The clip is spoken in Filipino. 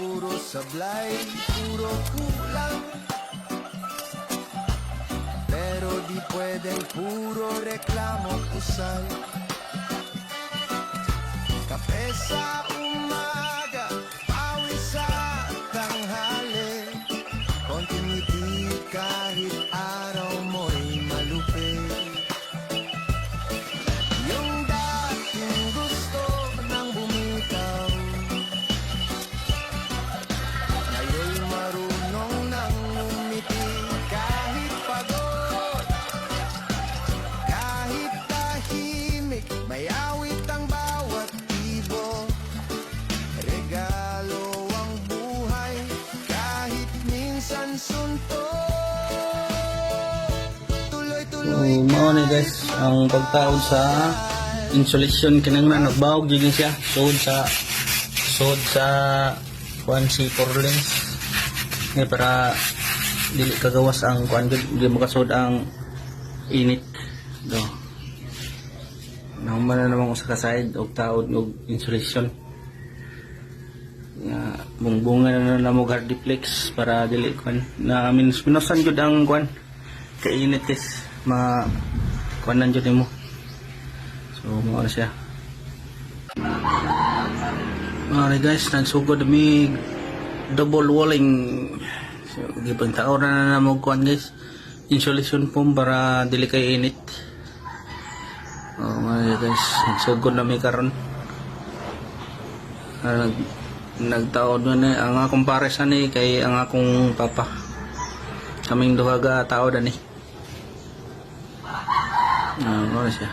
puro sablay, puro kulang. Pero di pwedeng puro reklamo kusay. Kape sa umaga, pawis sa tanghali. Konting ngiti kahit araw mo'y malupit. Yung dating gusto nang bumitaw, ngayon marunong nang umiti. Kahit pagod, kahit tahimik, may awit ang bawat tibo. Regalo ang buhay, kahit minsan sunto. So, mao ni guys ang pagtaod sa insulation kinahanglan nagbawog jud siya sud sa kuan si porlins ni para dili kagawas ang kuan jud di makasud ang init do naman na namang usa ka side og taod og insulation nga bungbungan na mo gardiplex para dili kuan na minusan jud ang kuan kainit is ma kuanan jud nimo. So mao na siya. Alright guys, nagsugod mi double walling. So gipang taon na namo kuan guys. Insulation foam para dili kay init. Oh mga guys, nagsugod na mi karon. Nagtaod na ang akong pares ani kay ang akong papa. Kaming duha ga taod ani. Ano siya?